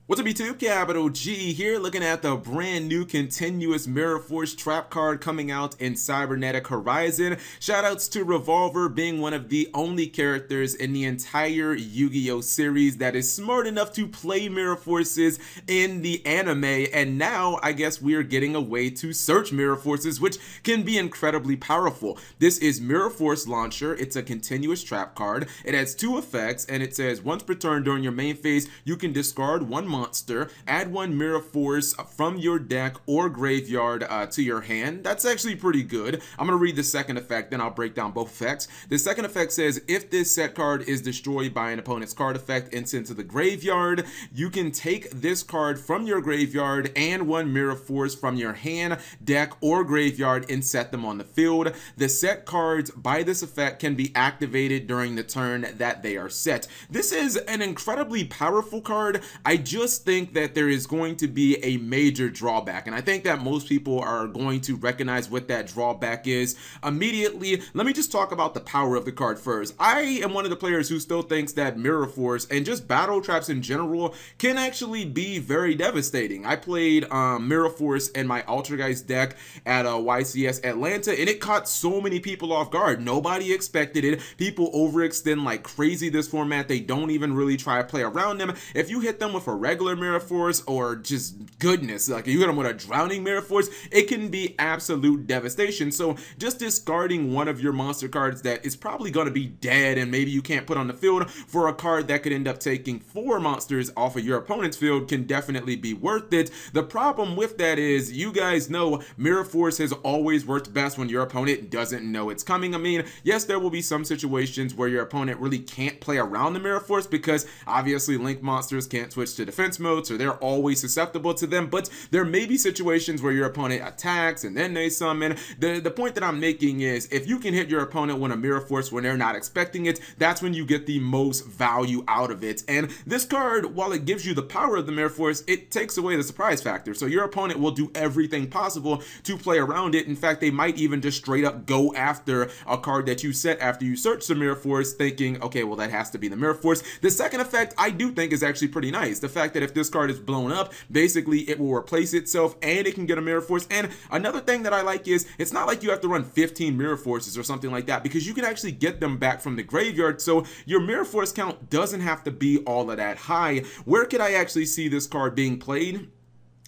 What's up YouTube, Capital G here, looking at the brand new continuous Mirror Force trap card coming out in Cybernetic Horizon. Shoutouts to Revolver being one of the only characters in the entire Yu-Gi-Oh series that is smart enough to play Mirror Forces in the anime, and now I guess we are getting a way to search Mirror Forces, which can be incredibly powerful. This is Mirror Force Launcher. It's a continuous trap card. It has two effects, and it says once per turn during your main phase, you can discard one monster, add one Mirror Force from your deck or graveyard to your hand. That's actually pretty good. I'm going to read the second effect, then I'll break down both effects. The second effect says, if this set card is destroyed by an opponent's card effect and sent to the graveyard, you can take this card from your graveyard and one Mirror Force from your hand, deck, or graveyard and set them on the field. The set cards by this effect can be activated during the turn that they are set. This is an incredibly powerful card. I just think that there is going to be a major drawback, and I think that most people are going to recognize what that drawback is immediately. Let me just talk about the power of the card first. I am one of the players who still thinks that Mirror Force and just battle traps in general can actually be very devastating. I played Mirror Force in my Altergeist deck at YCS Atlanta, and it caught so many people off guard. Nobody expected it. People overextend like crazy this format. They don't even really try to play around them. If you hit them with a regular Mirror Force, or just goodness, like you hit them with a drowning Mirror Force, it can be absolute devastation. So just discarding one of your monster cards that is probably going to be dead and maybe you can't put on the field for a card that could end up taking 4 monsters off of your opponent's field can definitely be worth it. The problem with that is, you guys know Mirror Force has always worked best when your opponent doesn't know it's coming. I mean, yes, there will be some situations where your opponent really can't play around the Mirror Force because obviously Link monsters can't switch to defense mode, so they're always susceptible to them, but there may be situations where your opponent attacks and then they summon. The point that I'm making is, if you can hit your opponent with a Mirror Force when they're not expecting it, that's when you get the most value out of it. And this card, while it gives you the power of the Mirror Force, it takes away the surprise factor, so your opponent will do everything possible to play around it. In fact, they might even just straight up go after a card that you set after you search the Mirror Force, thinking, okay, well, that has to be the Mirror Force. The second effect I do think is actually pretty nice. The fact that if this card is blown up, basically it will replace itself and it can get a Mirror Force. And another thing that I like is, it's not like you have to run 15 Mirror Forces or something like that, because you can actually get them back from the graveyard, so your Mirror Force count doesn't have to be all of that high. Where could I actually see this card being played?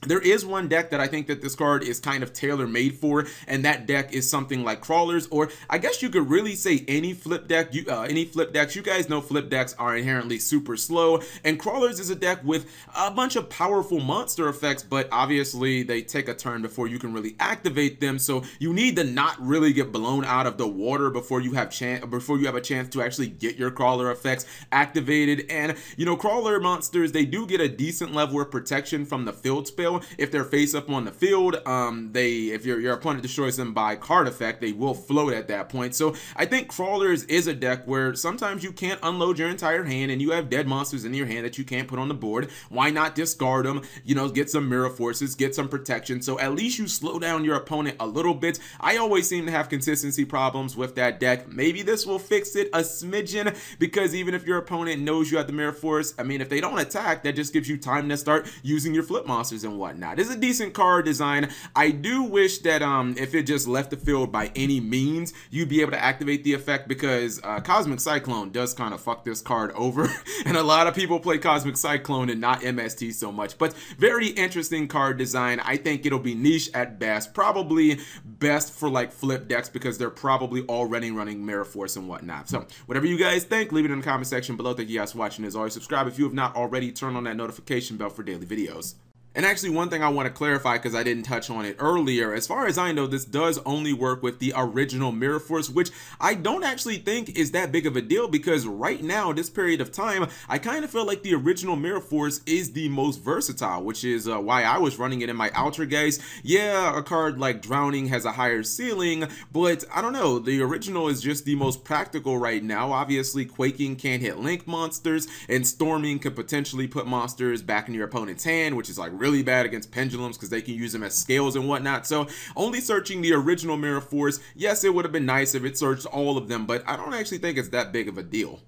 There is one deck that I think that this card is kind of tailor-made for, and that deck is something like Crawlers, or I guess you could really say any flip deck. Any flip decks. You guys know flip decks are inherently super slow, and Crawlers is a deck with a bunch of powerful monster effects, but obviously they take a turn before you can really activate them, so you need to not really get blown out of the water before you have a chance to actually get your Crawler effects activated. And you know, Crawler monsters, they do get a decent level of protection from the field spell. If they're face up on the field, if your opponent destroys them by card effect, they will float at that point. So I think Crawlers is a deck where sometimes you can't unload your entire hand and you have dead monsters in your hand that you can't put on the board. Why not discard them, you know, get some Mirror Forces, get some protection, so at least you slow down your opponent a little bit. I always seem to have consistency problems with that deck. Maybe this will fix it a smidgen, because even if your opponent knows you have the Mirror Force, I mean, if they don't attack, that just gives you time to start using your flip monsters and whatnot. It's a decent card design. I do wish that if it just left the field by any means, you'd be able to activate the effect, because Cosmic Cyclone does kind of fuck this card over and a lot of people play Cosmic Cyclone and not MST so much. But very interesting card design. I think it'll be niche at best, probably best for like flip decks, because they're probably already running Mirror Force and whatnot. So whatever you guys think, leave it in the comment section below. Thank you guys for watching. As always, subscribe if you have not already. Turn on that notification bell for daily videos. And actually, one thing I want to clarify, because I didn't touch on it earlier, as far as I know, this does only work with the original Mirror Force, which I don't actually think is that big of a deal, because right now, this period of time, I kind of feel like the original Mirror Force is the most versatile, which is why I was running it in my Altergeist. Yeah, a card like Drowning has a higher ceiling, but I don't know, the original is just the most practical right now. Obviously, Quaking can't hit Link monsters, and Storming could potentially put monsters back in your opponent's hand, which is like really bad against pendulums because they can use them as scales and whatnot. So only searching the original Mirror Force, yes, it would have been nice if it searched all of them, but I don't actually think it's that big of a deal.